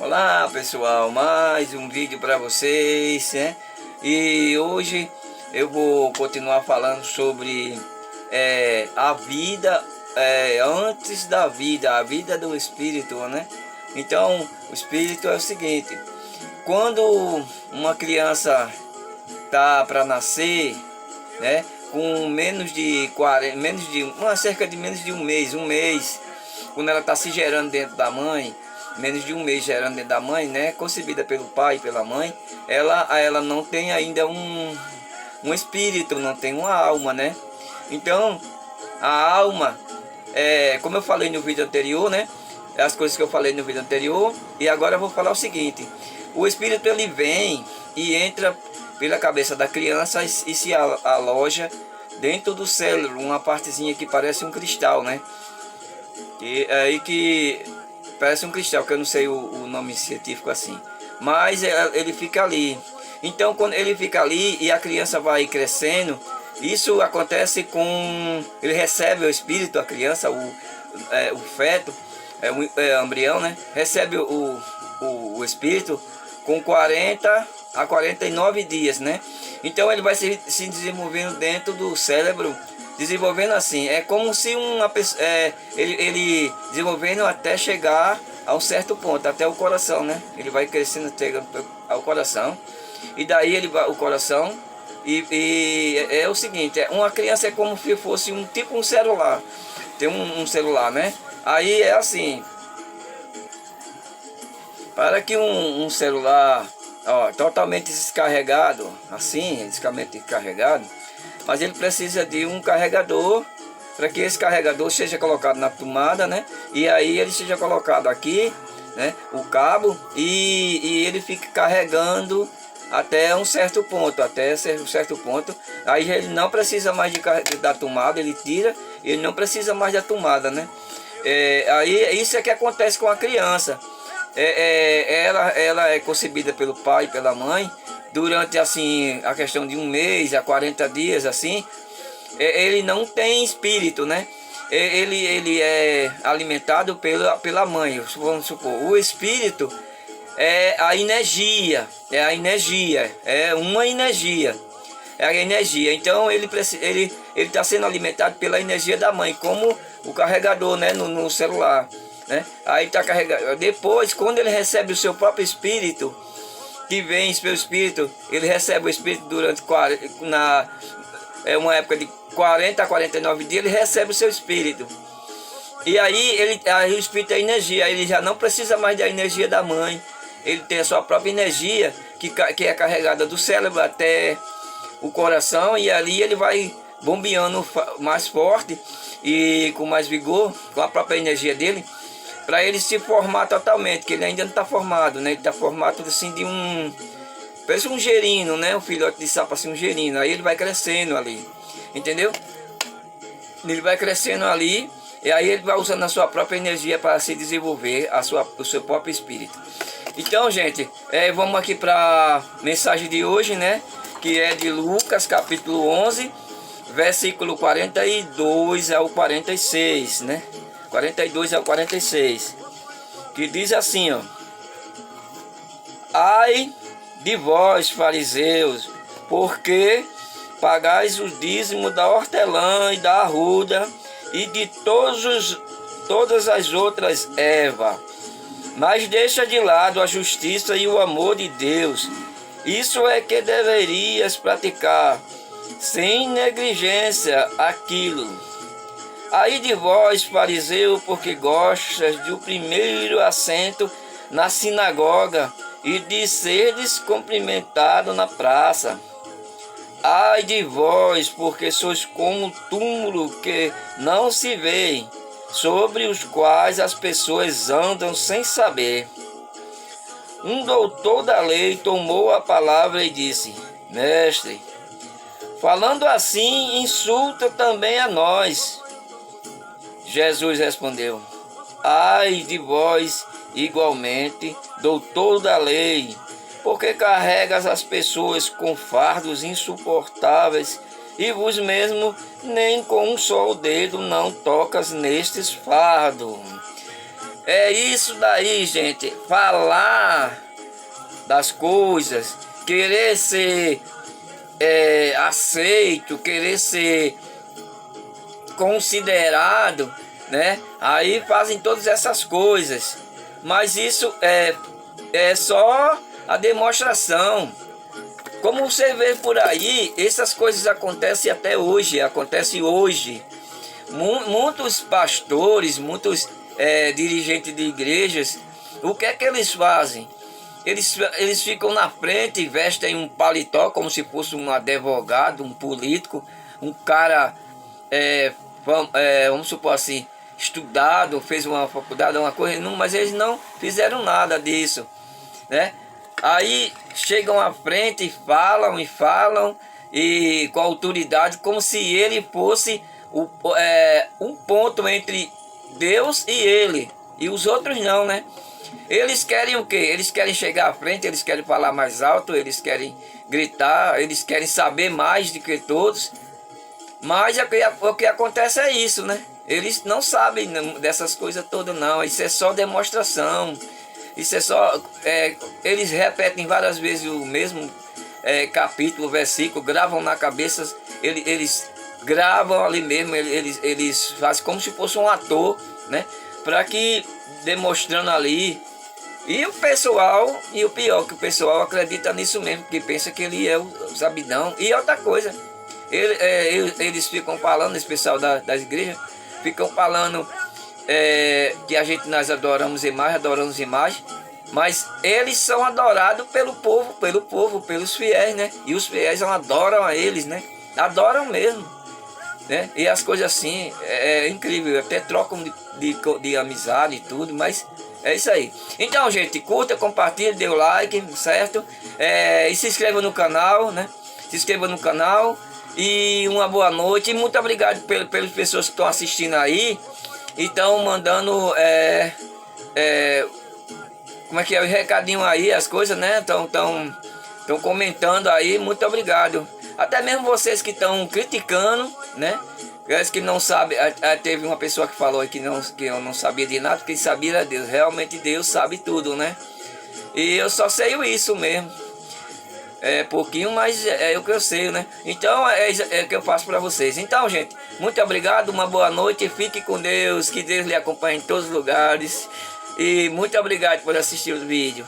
Olá pessoal, mais um vídeo para vocês, né? E hoje eu vou continuar falando sobre a vida antes da vida, a vida do espírito, né? Então, o espírito é o seguinte: quando uma criança tá para nascer, né? Com menos de 40, cerca de menos de um mês, quando ela está se gerando dentro da mãe, menos de um mês gerando dentro da mãe, né? Concebida pelo pai e pela mãe, ela não tem ainda um espírito, não tem uma alma, né? Então, a alma, como eu falei no vídeo anterior, né? As coisas que eu falei no vídeo anterior, e agora eu vou falar o seguinte: o espírito ele vem e entra pela cabeça da criança e se aloja dentro do cérebro, uma partezinha que parece um cristal, né? E aí que parece um cristal, que eu não sei o nome científico assim, mas ele fica ali. Então, quando ele fica ali e a criança vai crescendo, isso acontece com ele recebe o espírito, a criança, o feto, o embrião, né? Recebe o espírito com 40 a 49 dias, né? Então ele vai se desenvolvendo dentro do cérebro, desenvolvendo assim, é como se uma pessoa, ele desenvolvendo até chegar a um certo ponto, até o coração, né? Ele vai crescendo, chegando ao coração, e daí ele vai o coração, e é o seguinte, uma criança é como se fosse um celular, tem um celular, né? Aí é assim, para que um celular totalmente descarregado, assim, totalmente descarregado, mas ele precisa de um carregador, para que esse carregador seja colocado na tomada, né? E aí ele seja colocado aqui, né? O cabo, e ele fica carregando até um certo ponto, aí ele não precisa mais da tomada, ele tira, ele não precisa mais da tomada, né? Aí isso é que acontece com a criança. Ela é concebida pelo pai e pela mãe durante assim a questão de um mês a 40 dias assim. Ele não tem espírito, né? Ele é alimentado pela mãe. Vamos supor, o espírito é a energia, é uma energia, é a energia. Então ele está sendo alimentado pela energia da mãe, como o carregador, né, no celular, né? Aí está carregado. Depois, quando ele recebe o seu próprio espírito, que vem pelo espírito, ele recebe o espírito durante uma época de 40 a 49 dias, ele recebe o seu espírito. E aí o espírito é energia, ele já não precisa mais da energia da mãe. Ele tem a sua própria energia, que é carregada do cérebro até o coração, e ali ele vai bombeando mais forte e com mais vigor, com a própria energia dele, para ele se formar totalmente, que ele ainda não está formado, né? Ele está formado assim parece um gerino, né? Um filhote de sapo assim, um gerino. Aí ele vai crescendo ali, entendeu? Ele vai crescendo ali, e aí ele vai usando a sua própria energia para se desenvolver, o seu próprio espírito. Então, gente, vamos aqui para a mensagem de hoje, né? Que é de Lucas, capítulo 11, versículo 42 ao 46, né? 42 ao 46, que diz assim, ó: Ai de vós, fariseus, porque pagais o dízimo da hortelã e da arruda e de todas as outras ervas, mas deixa de lado a justiça e o amor de Deus. Isso é que deverias praticar, sem negligência aquilo. Ai de vós, fariseu, porque gostas do primeiro assento na sinagoga e de seres cumprimentado na praça. Ai de vós, porque sois como túmulo que não se vê, sobre os quais as pessoas andam sem saber. Um doutor da lei tomou a palavra e disse: Mestre, falando assim, insulta também a nós. Jesus respondeu: Ai de vós, igualmente, doutor da lei, porque carregas as pessoas com fardos insuportáveis e vos mesmo nem com um só dedo não tocas nestes fardos. É isso daí, gente. Falar das coisas, querer ser aceito, querer ser considerado, né? Aí fazem todas essas coisas. Mas isso é só a demonstração. Como você vê por aí, essas coisas acontecem até hoje, acontece hoje. Muitos pastores, muitos dirigentes de igrejas, o que é que eles fazem? Eles ficam na frente e vestem um paletó como se fosse um advogado, um político, um cara, vamos supor assim, estudado, fez uma faculdade, uma coisa, não, mas eles não fizeram nada disso, né? Aí chegam à frente e falam, e com autoridade, como se ele fosse um ponto entre Deus e ele, e os outros não, né? Eles querem o quê? Eles querem chegar à frente, eles querem falar mais alto, eles querem gritar, eles querem saber mais do que todos. Mas o que acontece é isso, né? Eles não sabem dessas coisas todas não, isso é só demonstração. Isso é só... eles repetem várias vezes o mesmo capítulo, versículo, gravam na cabeça, eles gravam ali mesmo, eles fazem como se fosse um ator, né? Para que, demonstrando ali, e o pessoal, e o pior, que o pessoal acredita nisso mesmo, que pensa que ele é o sabidão. E outra coisa, eles ficam falando, esse pessoal das igrejas, ficam falando que nós adoramos imagens, mas eles são adorados pelo povo, pelos fiéis, né? E os fiéis não adoram a eles, né? Adoram mesmo, né? E as coisas assim, é incrível, até trocam de amizade e tudo, mas é isso aí. Então, gente, curta, compartilha, dê o like, certo? E se inscreva no canal, né? Se inscreva no canal. E uma boa noite. E muito obrigado pelas pessoas que estão assistindo aí. E estão mandando como é que é o recadinho aí, as coisas, né? Estão comentando aí. Muito obrigado. Até mesmo vocês que estão criticando, né? Que não sabe, teve uma pessoa que falou aí que eu não sabia de nada, quem sabia era Deus. Realmente Deus sabe tudo, né? E eu só sei isso mesmo. Pouquinho, mas é o que eu sei, né? Então é o que eu faço para vocês. Então, gente, muito obrigado, uma boa noite, fique com Deus, que Deus lhe acompanhe em todos os lugares. E muito obrigado por assistir o vídeo.